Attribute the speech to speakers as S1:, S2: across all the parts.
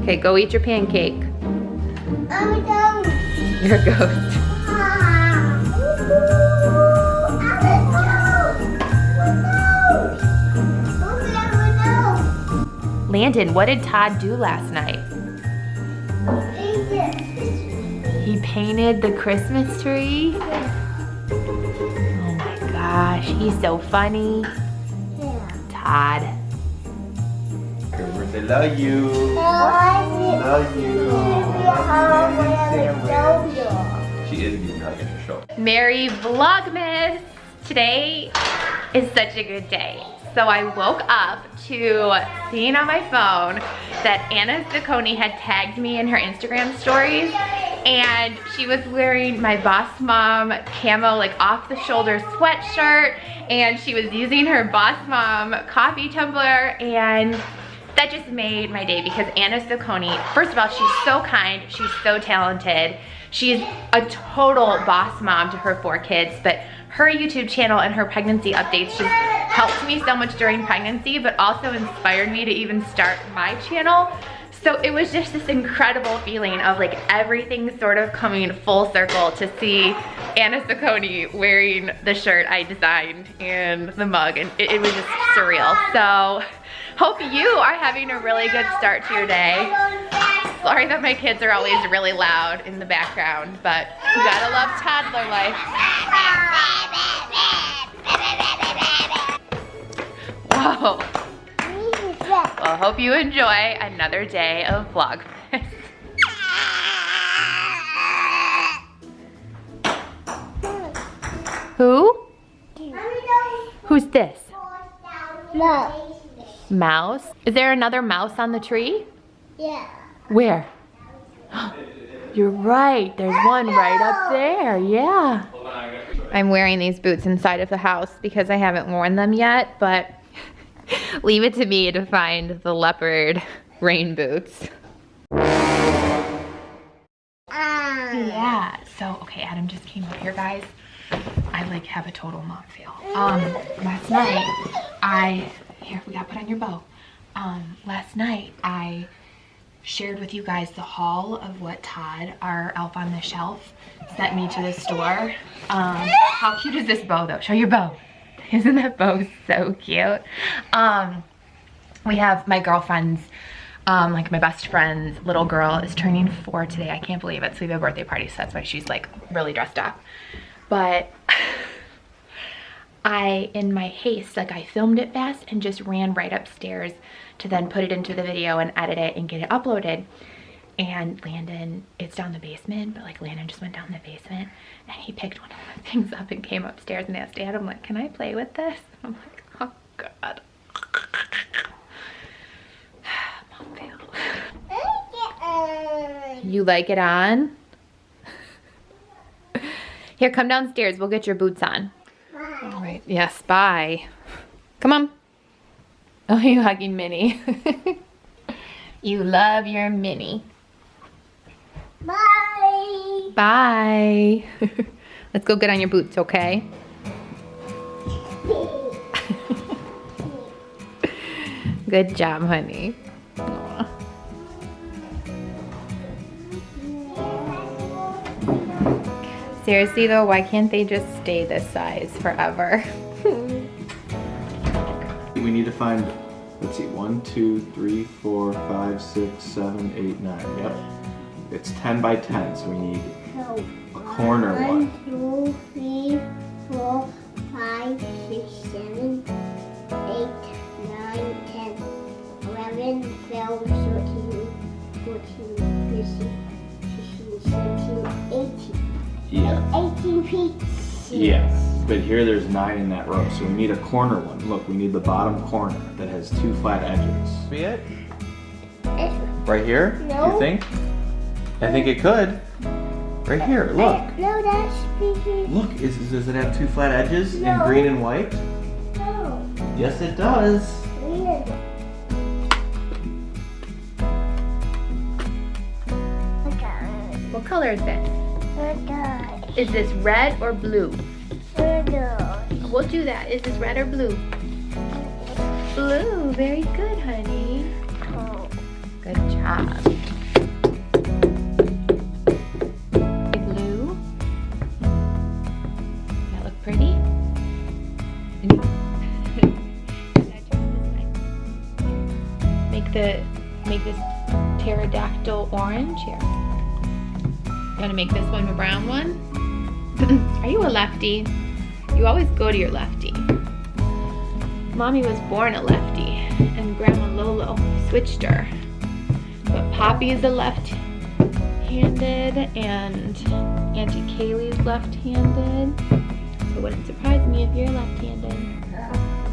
S1: Okay, go eat your pancake.
S2: I'm a ghost.
S1: You're a ghost. Landon, what did Todd do last night? He painted the Christmas tree? Oh my gosh, he's so funny. Todd.
S3: Happy birthday, love you. Love you. She is getting hug in her shoulder.
S1: Merry Vlogmas! Today is such a good day. So I woke up to seeing on my phone that Anna Zacconi had tagged me in her Instagram stories, and she was wearing my Boss Mom camo like off the shoulder sweatshirt, and she was using her Boss Mom coffee tumbler, and that just made my day because Anna Zacconi, first of all, she's so kind, she's so talented. She's a total boss mom to her 4 kids, but her YouTube channel and her pregnancy updates just helped me so much during pregnancy, but also inspired me to even start my channel. So it was just this incredible feeling of like everything sort of coming full circle to see Anna Zacconi wearing the shirt I designed and the mug, and it was just surreal. So hope you are having a really good start to your day. Sorry that my kids are always really loud in the background, but you gotta love toddler life. Whoa. Well, hope you enjoy another day of Vlogmas. Who? Who's this?
S2: No.
S1: Mouse? Is there another mouse on the tree?
S2: Yeah.
S1: Where? You're right, there's one right up there, yeah. I'm wearing these boots inside of the house because I haven't worn them yet, but leave it to me to find the leopard rain boots. Yeah, so, okay, Adam just came up here, guys. I like have a total mom fail. Last night, here, we gotta put on your bow. Last night, I shared with you guys the haul of what Todd, our elf on the shelf, sent me to the store. How cute is this bow though? Show your bow. Isn't that bow so cute? We have my girlfriend's, like my best friend's little girl is turning 4 today. I can't believe it. So we have a birthday party, so that's why she's like really dressed up. But in my haste, like I filmed it fast and just ran right upstairs to then put it into the video and edit it and get it uploaded. And Landon, it's down the basement, but like Landon just went down the basement and he picked one of the things up and came upstairs and asked Dad, I'm like, can I play with this? I'm like, oh God. Mom failed. You like it on? Here, come downstairs. We'll get your boots on. All right, yes, bye. Come on. Oh, you're hugging Minnie. You love your Minnie.
S2: Bye.
S1: Bye. Let's go get on your boots, okay? Good job, honey. Aw. Seriously though, why can't they just stay this size forever?
S3: We need to find, let's see, 1, 2, 3, 4, 5, 6, 7, 8, 9. Yep. It's 10 by 10, so we need a corner one.
S2: 1, 2, 3, 4, 5, 6, 7, 8, 9, 10, 11, 12, 13, 14, 15, 16, 17, 18.
S3: Yeah.
S2: 18 feet.
S3: Yes. But here there's 9 in that row, so we need a corner one. Look, we need the bottom corner that has 2 flat edges. Be it? Right here?
S2: No.
S3: You think? I think it could. Right here, look.
S2: No, that's because.
S3: Look, does it have 2 flat edges in
S2: No.
S3: green and white?
S2: No.
S3: Yes, it does.
S2: Weird.
S1: What color is this?
S2: Red.
S1: Is this red or blue?
S2: Red.
S1: We'll do that. Is this red or blue? Blue. Very good, honey. Good job. Blue. That look pretty? Make this pterodactyl orange here. You want to make this one a brown one? Are you a lefty? You always go to your lefty. Mommy was born a lefty, and Grandma Lolo switched her. But Poppy is a left-handed, and Auntie Kaylee's left-handed. So it wouldn't surprise me if you're left-handed.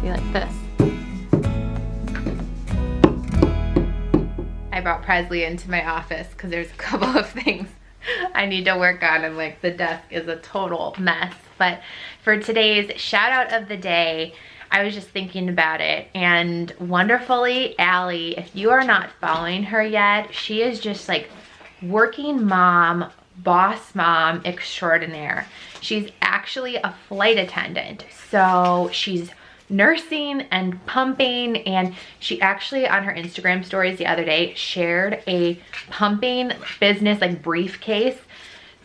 S1: See, like this. I brought Presley into my office because there's a couple of things I need to work on, and like the desk is a total mess. But for today's shout out of the day, I was just thinking about it, and wonderfully Allie, if you are not following her yet, she is just like working mom, boss mom extraordinaire. She's actually a flight attendant, so she's nursing and pumping, and she actually on her Instagram stories the other day shared a pumping business like briefcase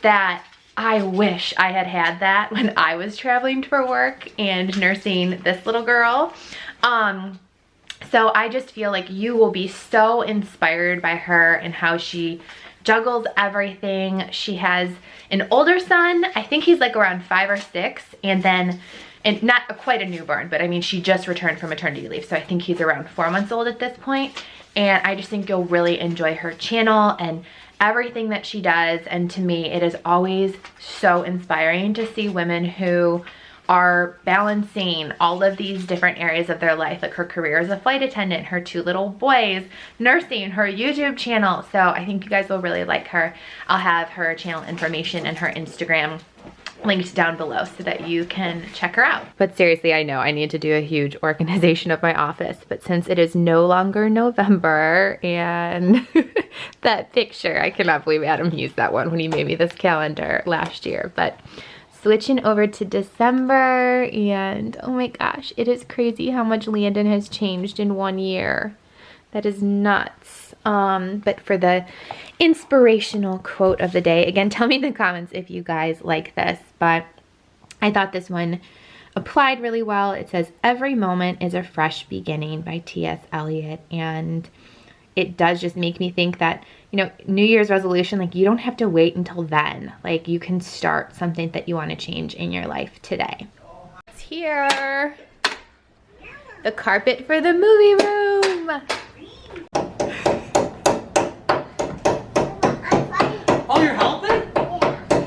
S1: that I wish I had had that when I was traveling for work and nursing this little girl. So I just feel like you will be so inspired by her and how she juggles everything. She has an older son, I think he's like around 5 or 6, and not quite a newborn, but I mean, she just returned from maternity leave, so I think he's around 4 months old at this point. And I just think you'll really enjoy her channel and everything that she does. And to me, it is always so inspiring to see women who are balancing all of these different areas of their life, like her career as a flight attendant, her 2 little boys, nursing, her YouTube channel. So I think you guys will really like her. I'll have her channel information and her Instagram linked down below so that you can check her out. But seriously, I know I need to do a huge organization of my office, but since it is no longer November and that picture, I cannot believe Adam used that one when he made me this calendar last year. But switching over to December, and oh my gosh, it is crazy how much Landon has changed in 1 year. That is nuts. But for the inspirational quote of the day, again, tell me in the comments if you guys like this, but I thought this one applied really well. It says, "Every moment is a fresh beginning" by T.S. Eliot. And it does just make me think that, you know, New Year's resolution, like you don't have to wait until then. Like you can start something that you want to change in your life today. It's here. The carpet for the movie room.
S4: Oh, you're helping?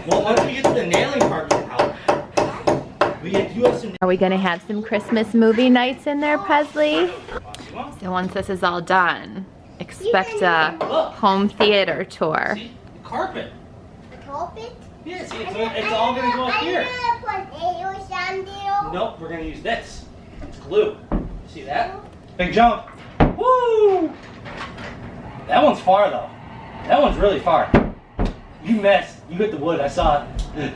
S4: Well, once we get to the nailing part, you can help.
S1: Are we gonna have some Christmas movie nights in there, Presley? So once this is all done, expect a home theater tour.
S4: See? The carpet.
S2: Carpet?
S4: Yeah, see, it's all gonna go up here.
S2: Here.
S4: Nope, we're gonna use this. It's glue. See that? Big jump. Woo! That one's far though. That one's really far. You missed. You hit the wood. I saw it.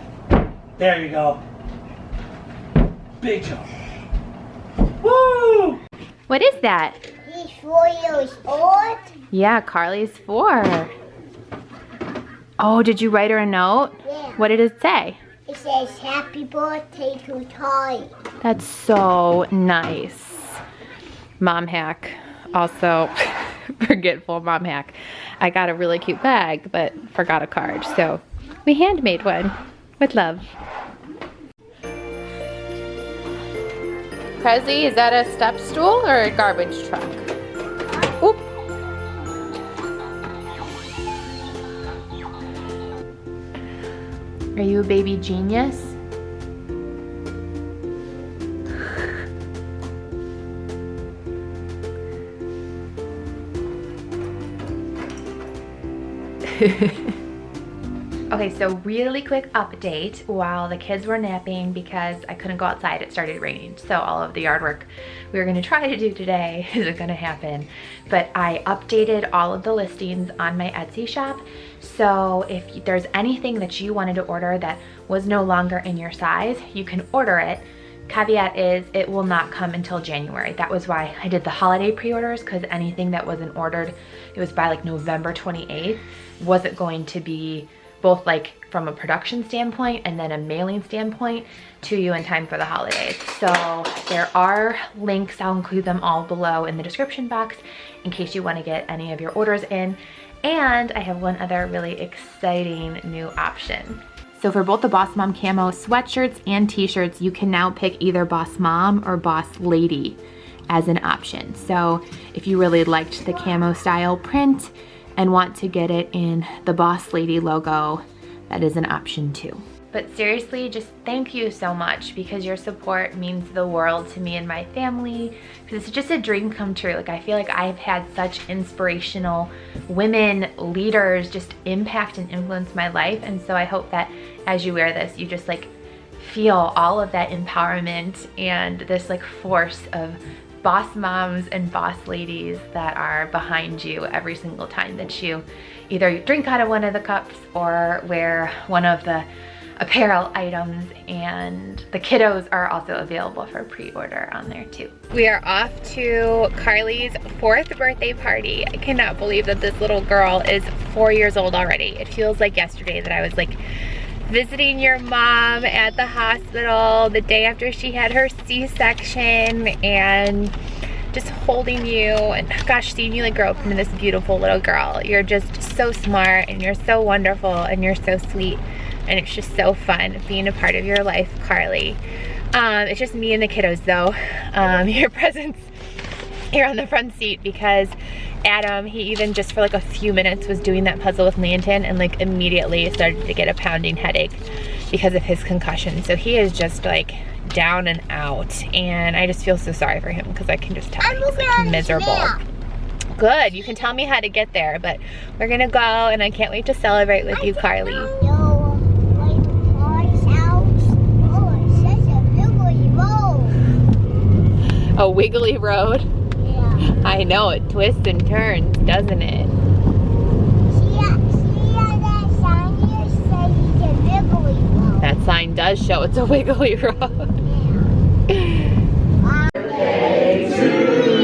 S4: There you go. Big jump. Woo!
S1: What is that?
S2: He's 4 years old.
S1: Yeah, Carly's 4. Oh, did you write her a note?
S2: Yeah.
S1: What did it say?
S2: It says, "Happy birthday to Ty."
S1: That's so nice. Mom hack. Also, forgetful mom hack. I got a really cute bag, but forgot a card. So we handmade one with love. Prezi, is that a step stool or a garbage truck? Oop. Are you a baby genius? Okay, so really quick update. While the kids were napping because I couldn't go outside, it started raining. So all of the yard work we were gonna try to do today isn't gonna happen. But I updated all of the listings on my Etsy shop. So if there's anything that you wanted to order that was no longer in your size, you can order it Caveat is it will not come until January. That was why I did the holiday pre-orders, because anything that wasn't ordered, it was by like November 28th, wasn't going to be both like from a production standpoint and then a mailing standpoint to you in time for the holidays. So there are links, I'll include them all below in the description box in case you want to get any of your orders in. And I have one other really exciting new option. So for both the Boss Mom Camo sweatshirts and t-shirts, you can now pick either Boss Mom or Boss Lady as an option. So if you really liked the camo style print and want to get it in the Boss Lady logo, that is an option too. But seriously, just thank you so much, because your support means the world to me and my family, because it's just a dream come true. Like, I feel like I've had such inspirational women leaders just impact and influence my life. And so I hope that as you wear this, you just like feel all of that empowerment and this like force of boss moms and boss ladies that are behind you every single time that you either drink out of one of the cups or wear one of the apparel items. And the kiddos are also available for pre-order on there too. We are off to Carly's 4th birthday party. I cannot believe that this little girl is 4 years old already. It feels like yesterday that I was like visiting your mom at the hospital the day after she had her C-section and just holding you and gosh, seeing you like grow up into this beautiful little girl. You're just so smart and you're so wonderful and you're so sweet. And it's just so fun being a part of your life, Carly. It's just me and the kiddos though. Your presence here on the front seat, because Adam, he even just for like a few minutes was doing that puzzle with Landon and like immediately started to get a pounding headache because of his concussion. So he is just like down and out, and I just feel so sorry for him because I can just tell he's like miserable. Good, you can tell me how to get there, but we're gonna go and I can't wait to celebrate with you, Carly. A wiggly road?
S2: Yeah.
S1: I know, it twists and turns, doesn't it?
S2: That sign here says it's a wiggly road.
S1: That sign does show it's a wiggly road.
S2: Birthday to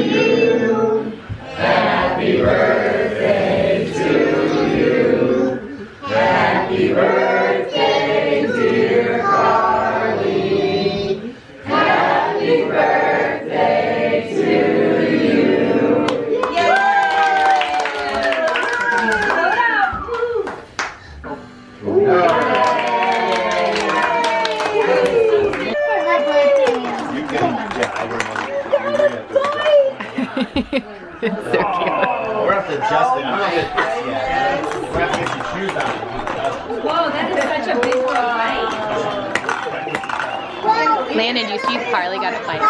S2: you.
S3: Happy birthday to you. Happy birthday, dear Carly. Happy birthday to you.
S1: It's so cute.
S5: We're gonna have to adjust it. I'm not gonna fix yet. We're gonna have to get some shoes on.
S1: Whoa, that is such a big bite. Landon, you see Carly got a bite.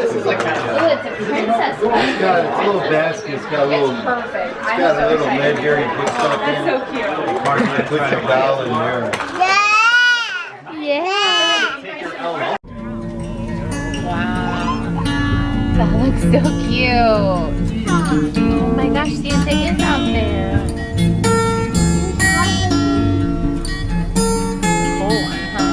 S5: This is like
S1: Oh, it's a princess one.
S5: it's a little basket. It's got a little.
S1: Perfect.
S5: It's got a little lid here. You put stuff in.
S1: That's so cute.
S5: Put your doll in there.
S1: Yeah. Wow. That looks so cute. Oh my gosh, Santa is out there. Cool one, huh?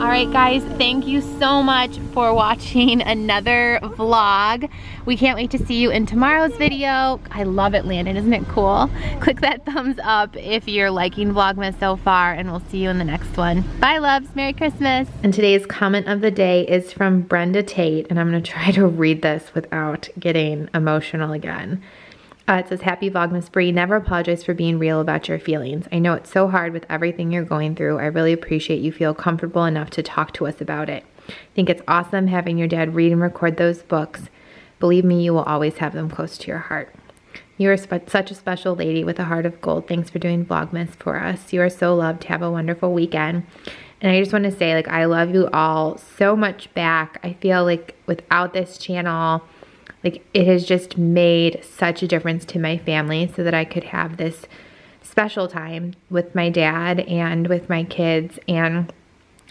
S1: Alright guys, thank you so much for watching another vlog. We can't wait to see you in tomorrow's video. I love it, Landon, isn't it cool? Click that thumbs up if you're liking Vlogmas so far, and we'll see you in the next one. Bye loves, Merry Christmas. And today's comment of the day is from Brenda Tate, and I'm gonna try to read this without getting emotional again. It says, happy Vlogmas Bri, never apologize for being real about your feelings. I know it's so hard with everything you're going through. I really appreciate you feel comfortable enough to talk to us about it. I think it's awesome having your dad read and record those books. Believe me, you will always have them close to your heart. You are such a special lady with a heart of gold. Thanks for doing Vlogmas for us. You are so loved. Have a wonderful weekend. And I just want to say, like, I love you all so much back. I feel like without this channel, like, it has just made such a difference to my family so that I could have this special time with my dad and with my kids. And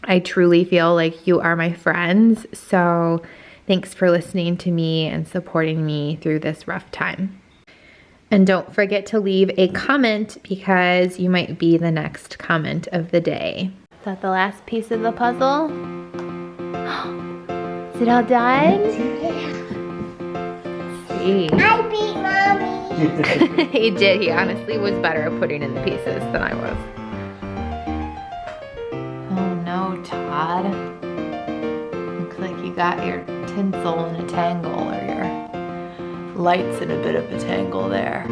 S1: I truly feel like you are my friends. So thanks for listening to me and supporting me through this rough time. And don't forget to leave a comment because you might be the next comment of the day. Is that the last piece of the puzzle? Is it all done? See.
S2: I beat Mommy.
S1: He did. He honestly was better at putting in the pieces than I was. Oh no, Todd. Looks like you got your tinsel in a tangle, or your lights in a bit of a tangle there.